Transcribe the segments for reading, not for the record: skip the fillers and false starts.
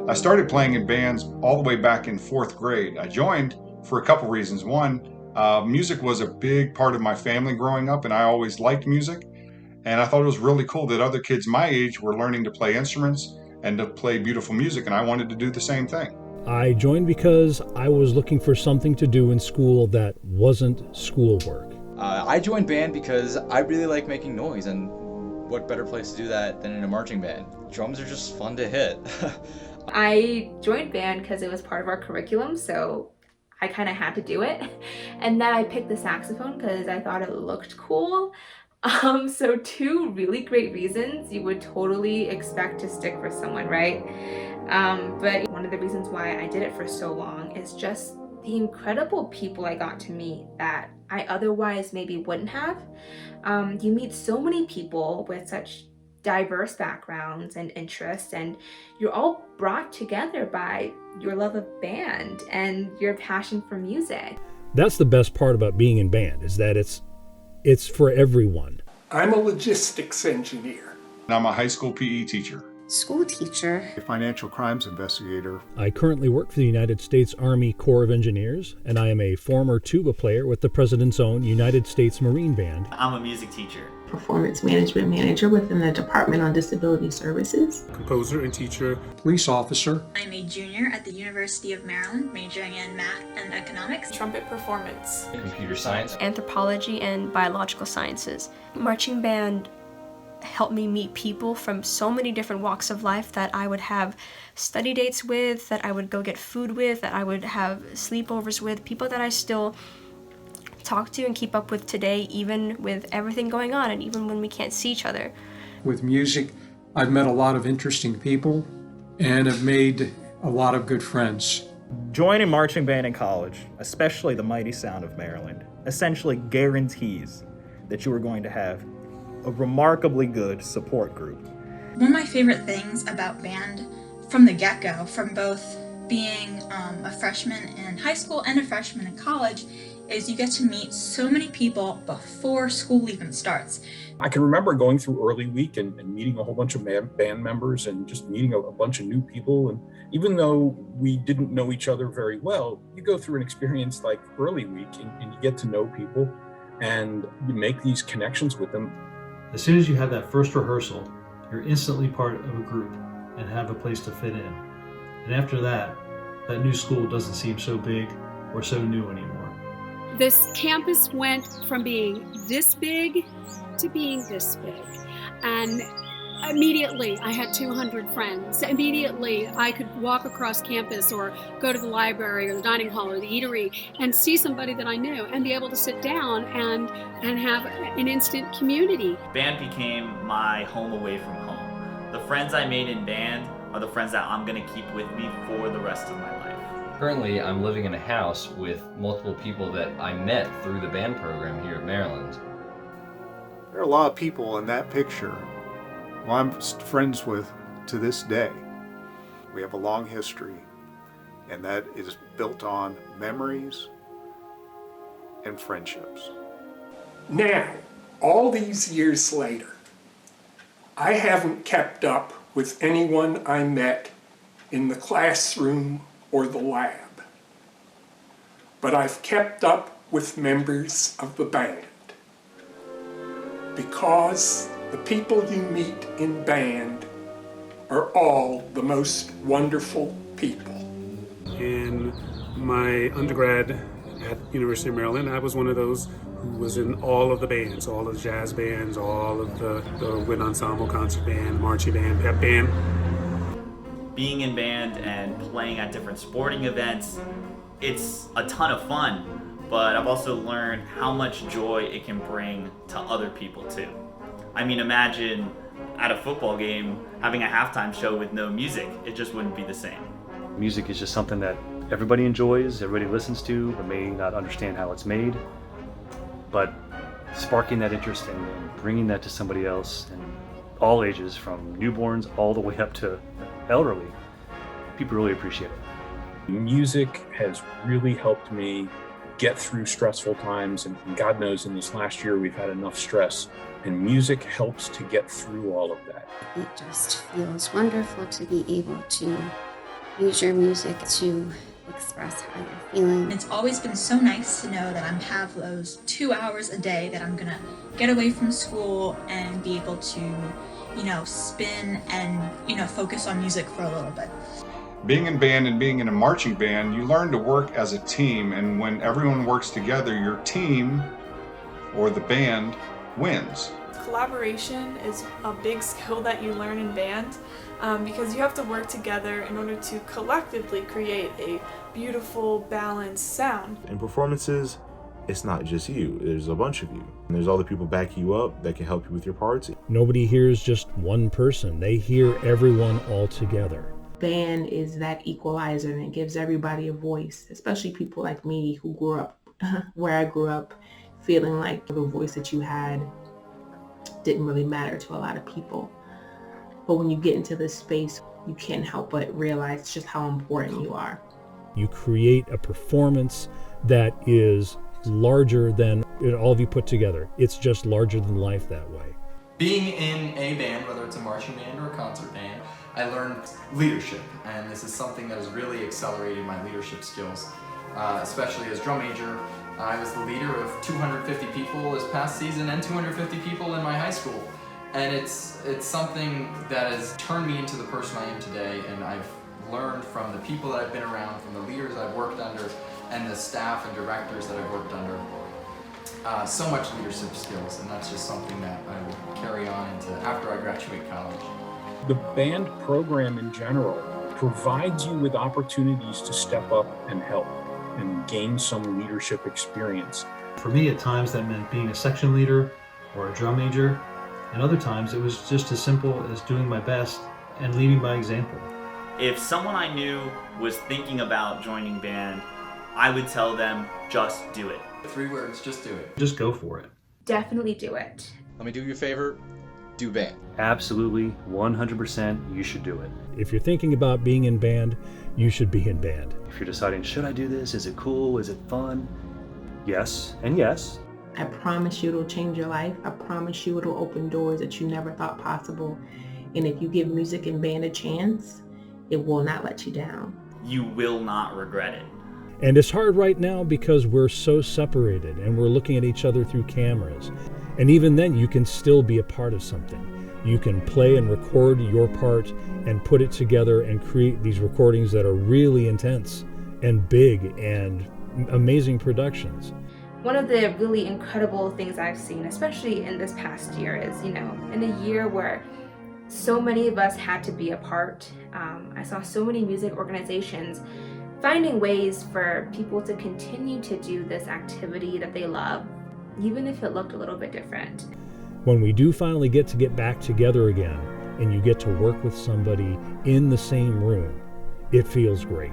I started playing in bands all the way back in fourth grade. I joined for a couple reasons. One, music was a big part of my family growing up, and I always liked music. And I thought it was really cool that other kids my age were learning to play instruments and to play beautiful music, and I wanted to do the same thing. I joined because I was looking for something to do in school that wasn't schoolwork. I joined band because I really like making noise, and what better place to do that than in a marching band? Drums are just fun to hit. I joined band because it was part of our curriculum, so I kind of had to do it. And then I picked the saxophone because I thought it looked cool. So two really great reasons you would totally expect to stick with someone, right? But one of the reasons why I did it for so long is just the incredible people I got to meet that I otherwise maybe wouldn't have. You meet so many people with such diverse backgrounds and interests, and you're all brought together by your love of band and your passion for music. That's the best part about being in band, is that it's for everyone. I'm a logistics engineer. And I'm a high school PE teacher. School teacher. A financial crimes investigator. I currently work for the United States Army Corps of Engineers, and I am a former tuba player with the President's own United States Marine Band. I'm a music teacher. Performance management manager within the Department on Disability Services. Composer and teacher. Police officer. I'm a junior at the University of Maryland, majoring in math and economics. Trumpet performance. Computer science. Anthropology and biological sciences. Marching band helped me meet people from so many different walks of life that I would have study dates with, that I would go get food with, that I would have sleepovers with, people that I still talk to and keep up with today, even with everything going on and even when we can't see each other. With music, I've met a lot of interesting people and have made a lot of good friends. Joining marching band in college, especially the mighty sound of Maryland, essentially guarantees that you are going to have a remarkably good support group. One of my favorite things about band from the get-go, from both being a freshman in high school and a freshman in college, is you get to meet so many people before school even starts. I can remember going through early week and meeting a whole bunch of band members and just meeting a bunch of new people. And even though we didn't know each other very well, you go through an experience like early week and you get to know people and you make these connections with them. As soon as you have that first rehearsal, you're instantly part of a group and have a place to fit in. And after that, that new school doesn't seem so big or so new anymore. This campus went from being this big to being this big. And immediately I had 200 friends. Immediately I could walk across campus or go to the library or the dining hall or the eatery and see somebody that I knew and be able to sit down and have an instant community. Band became my home away from home. The friends I made in band are the friends that I'm going to keep with me for the rest of my life. Currently, I'm living in a house with multiple people that I met through the band program here at Maryland. There are a lot of people in that picture who I'm friends with to this day. We have a long history, and that is built on memories and friendships. Now, all these years later, I haven't kept up with anyone I met in the classroom or the lab, but I've kept up with members of the band, because the people you meet in band are all the most wonderful people. In my undergrad at University of Maryland, I was one of those who was in all of the bands, all of the jazz bands, all of the wind ensemble, concert band, marching band, pep band. Being in band and playing at different sporting events, it's a ton of fun, but I've also learned how much joy it can bring to other people too. I mean, imagine at a football game having a halftime show with no music. It just wouldn't be the same. Music is just something that everybody enjoys, everybody listens to, but may not understand how it's made. But sparking that interest and bringing that to somebody else, and all ages, from newborns all the way up to elderly, people really appreciate it. Music has really helped me get through stressful times, and God knows in this last year we've had enough stress, and music helps to get through all of that. It just feels wonderful to be able to use your music to express how you're feeling. It's always been so nice to know that I have those 2 hours a day that I'm gonna get away from school and be able to, spin and, focus on music for a little bit. Being in band and being in a marching band, you learn to work as a team, and when everyone works together, your team or the band wins. Collaboration is a big skill that you learn in band because you have to work together in order to collectively create a beautiful, balanced sound. In performances, it's not just you, there's a bunch of you. And there's all the people backing you up that can help you with your parts. Nobody hears just one person, they hear everyone all together. Band is that equalizer and it gives everybody a voice, especially people like me who grew up where I grew up, feeling like the voice that you had didn't really matter to a lot of people. But when you get into this space, you can't help but realize just how important you are. You create a performance that is larger than all of you put together. It's just larger than life that way. Being in a band, whether it's a marching band or a concert band, I learned leadership, and this is something that has really accelerated my leadership skills, especially as drum major. I was the leader of 250 people this past season and 250 people in my high school. And it's something that has turned me into the person I am today, and I've learned from the people that I've been around, from the leaders I've worked under, and the staff and directors that I've worked under. So much leadership skills, and that's just something that I will carry on into after I graduate college. The band program in general provides you with opportunities to step up and help and gain some leadership experience. For me, at times that meant being a section leader or a drum major, and other times it was just as simple as doing my best and leading by example. If someone I knew was thinking about joining band, I would tell them, just do it. 3 words, just do it. Just go for it. Definitely do it. Let me do you a favor, do band. Absolutely, 100%, you should do it. If you're thinking about being in band, you should be in band. If you're deciding, should I do this? Is it cool? Is it fun? Yes, and yes. I promise you it'll change your life. I promise you it'll open doors that you never thought possible. And if you give music and band a chance, it will not let you down. You will not regret it. And it's hard right now because we're so separated and we're looking at each other through cameras. And even then, you can still be a part of something. You can play and record your part and put it together and create these recordings that are really intense and big and amazing productions. One of the really incredible things I've seen, especially in this past year, is, in a year where so many of us had to be apart, I saw so many music organizations finding ways for people to continue to do this activity that they love, even if it looked a little bit different. When we do finally get back together again, and you get to work with somebody in the same room, it feels great.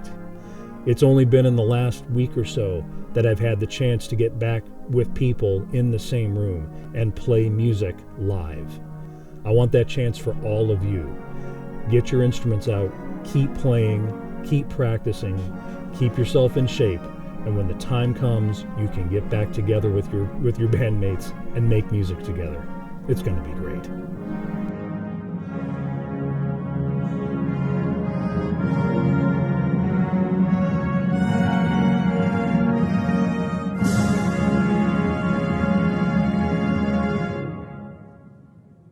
It's only been in the last week or so that I've had the chance to get back with people in the same room and play music live. I want that chance for all of you. Get your instruments out, keep playing, keep practicing, keep yourself in shape, and when the time comes, you can get back together with your bandmates and make music together. It's going to be great.